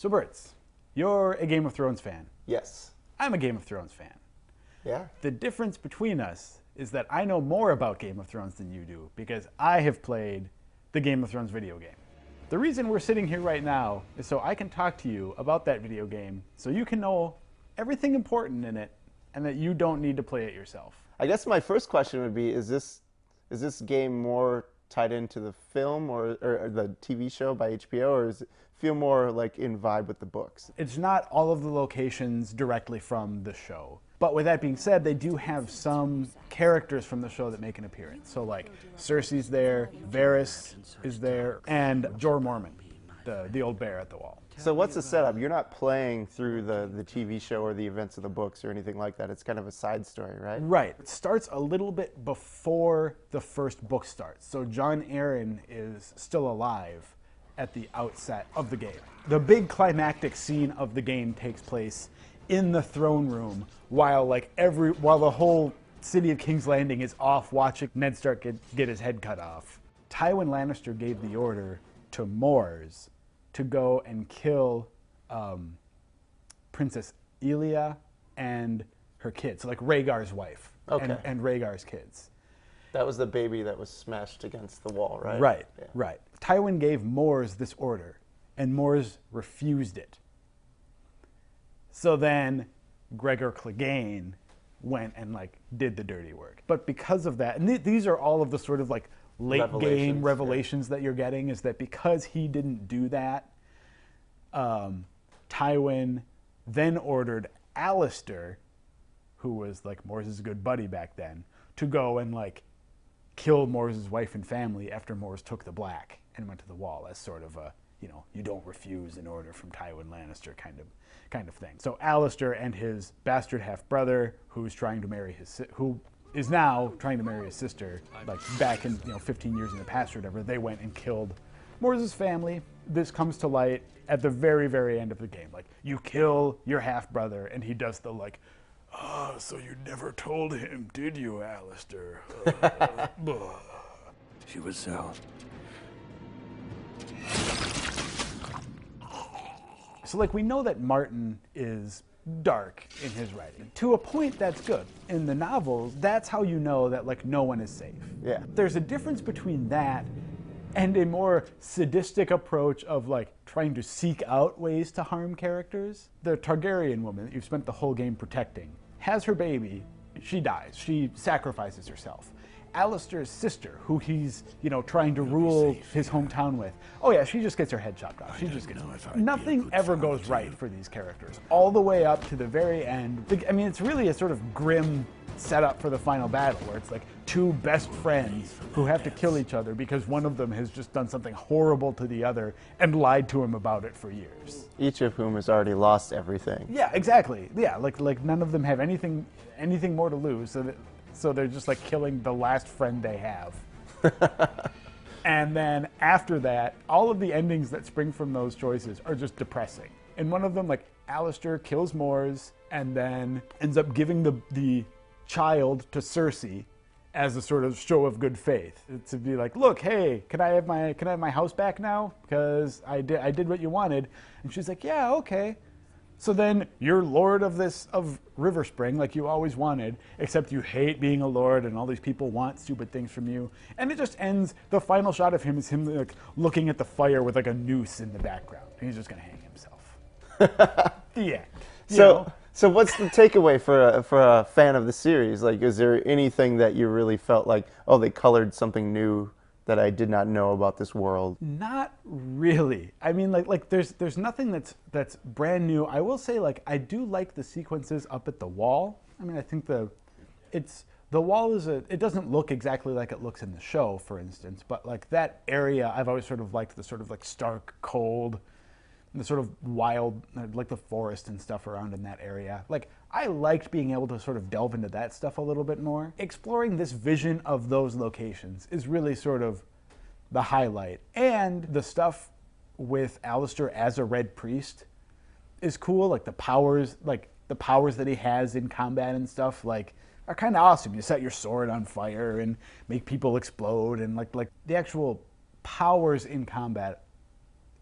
So Bertz, you're a Game of Thrones fan. Yes. I'm a Game of Thrones fan. Yeah. The difference between us is that I know more about Game of Thrones than you do because I have played the Game of Thrones video game. The reason we're sitting here right now is so I can talk to you about that video game so you can know everything important in it and that you don't need to play it yourself. I guess my first question would be, is this game more tied into the film or the TV show by HBO, or does it feel more like in vibe with the books? It's not all of the locations directly from the show. But with that being said, they do have some characters from the show that make an appearance. So like Cersei's there, Varys is there, and Jorah Mormont, the old bear at the wall. So what's the setup? You're not playing through the TV show or the events of the books or anything like that. It's kind of a side story, right? Right. It starts a little bit before the first book starts. So Jon Arryn is still alive at the outset of the game. The big climactic scene of the game takes place in the throne room while the whole city of King's Landing is off watching Ned Stark get his head cut off. Tywin Lannister gave the order to Mors to go and kill Princess Elia and her kids, so like Rhaegar's wife and Rhaegar's kids. That was the baby that was smashed against the wall, right? Right, Yeah. right. Tywin gave Mors this order, and Mors refused it. So then Gregor Clegane went and did the dirty work. But because of that, and these are all of the sort of late game revelations that you're getting, is that because he didn't do that, Tywin then ordered Alistair, who was Mors' good buddy back then, to go and kill Mors' wife and family after Mors took the Black and went to the Wall as sort of a, you don't refuse an order from Tywin Lannister kind of thing. So Alistair and his bastard half-brother, who is now trying to marry his sister, back in 15 years in the past or whatever, they went and killed Mors' family. This comes to light at the very, very end of the game. You kill your half-brother, and he does the so you never told him, did you, Alistair? She was so. So we know that Martin is dark in his writing. To a point, that's good. In the novels, that's how you know that no one is safe. Yeah. There's a difference between that and a more sadistic approach of trying to seek out ways to harm characters. The Targaryen woman that you've spent the whole game protecting has her baby, she dies, she sacrifices herself. Alistair's sister, who he's, trying to rule his hometown with, oh yeah, she just gets her head chopped off. She just gets nothing ever goes right for these characters, all the way up to the very end. I mean, it's really a sort of grim setup for the final battle, where it's two best friends who have to kill each other because one of them has just done something horrible to the other and lied to him about it for years. Each of whom has already lost everything. Yeah, exactly. Yeah, none of them have anything more to lose, so they're just killing the last friend they have. And then after that, all of the endings that spring from those choices are just depressing. And one of them, Alistair kills Mors and then ends up giving the child to Cersei as a sort of show of good faith, to be look, hey, can I have my house back now because I did what you wanted? And she's like, yeah, okay. So then you're lord of River Spring like you always wanted, except you hate being a lord and all these people want stupid things from you. And it just ends, the final shot of him is him looking at the fire with a noose in the background. And he's just gonna hang himself. The end. So what's the takeaway for a fan of the series? Is there anything that you really felt oh, they colored something new that I did not know about this world? Not really. I mean, there's nothing that's brand new. I will say, I do like the sequences up at the wall. I mean, I think the wall it doesn't look exactly like it looks in the show, for instance, but that area, I've always sort of liked the sort of stark cold, the sort of wild, the forest and stuff around in that area. I liked being able to sort of delve into that stuff a little bit more. Exploring this vision of those locations is really sort of the highlight. And the stuff with Alistair as a Red Priest is cool. The powers that he has in combat and stuff, are kind of awesome. You set your sword on fire and make people explode, and the actual powers in combat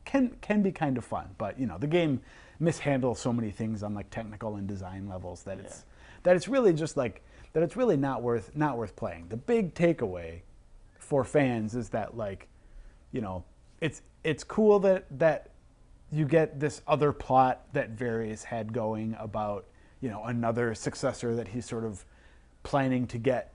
can be kind of fun. But you know, the game mishandles so many things on like technical and design levels that it's really just like that it's really not worth playing. The big takeaway for fans is that, like, you know, it's cool that you get this other plot that Varys had going about, you know, another successor that he's sort of planning to get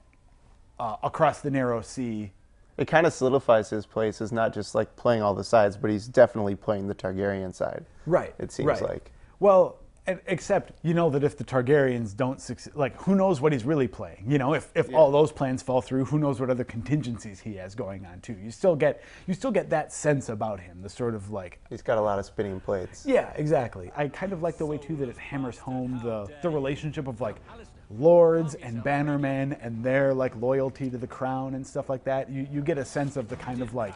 across the narrow sea. It kind of solidifies his place as not just like playing all the sides, but he's definitely playing the Targaryen side. Right. It seems like. Well, except you know that if the Targaryens don't succeed, like, who knows what he's really playing? You know, if all those plans fall through, who knows what other contingencies he has going on too? You still get that sense about him, the sort of like He's got a lot of spinning plates. Yeah, exactly. I kind of like the way too that it hammers home the relationship of like lords and bannermen and their like loyalty to the crown and stuff like that. You get a sense of the kind of like,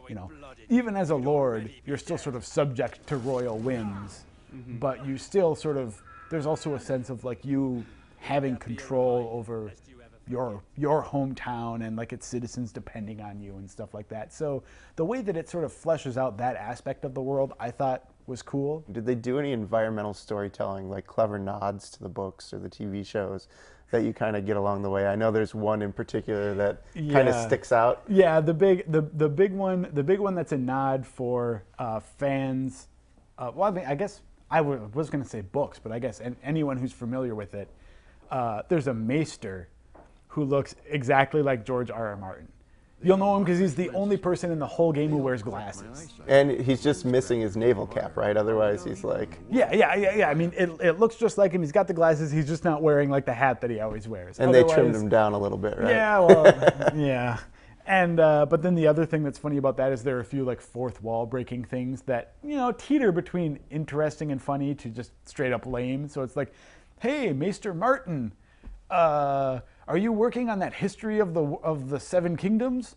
you know, even as a lord, you're still sort of subject to royal whims. But you still sort of, there's also a sense of like you having control over your hometown and like its citizens depending on you and stuff like that. So the way that it sort of fleshes out that aspect of the world, I thought was cool. Did they do any environmental storytelling, like clever nods to the books or the TV shows that you kind of get along the way? I know there's one in particular that kind of sticks out. Yeah, the big one that's a nod for fans. Well, I mean, I guess I was going to say books, but I guess anyone who's familiar with it, there's a maester who looks exactly like George R.R. Martin. You'll know him because he's the only person in the whole game who wears glasses. And he's just missing his naval cap, right? Otherwise, he's like... Yeah. I mean, it looks just like him. He's got the glasses. He's just not wearing like the hat that he always wears. And otherwise, they trimmed him down a little bit, right? Yeah, well, yeah. And but then the other thing that's funny about that is there are a few like fourth wall breaking things that, you know, teeter between interesting and funny to just straight up lame. So it's like, hey, Maester Martin, are you working on that history of the Seven Kingdoms?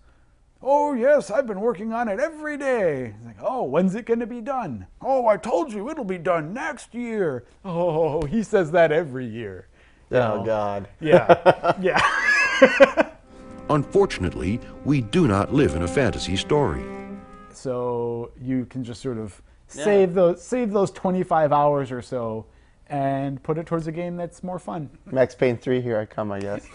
Oh yes, I've been working on it every day. It's like, oh, when's it going to be done? Oh, I told you it'll be done next year. Oh, he says that every year. Oh God. Yeah, yeah. Unfortunately, we do not live in a fantasy story. So you can just sort of save those 25 hours or so and put it towards a game that's more fun. Max Payne 3, here I come, I guess.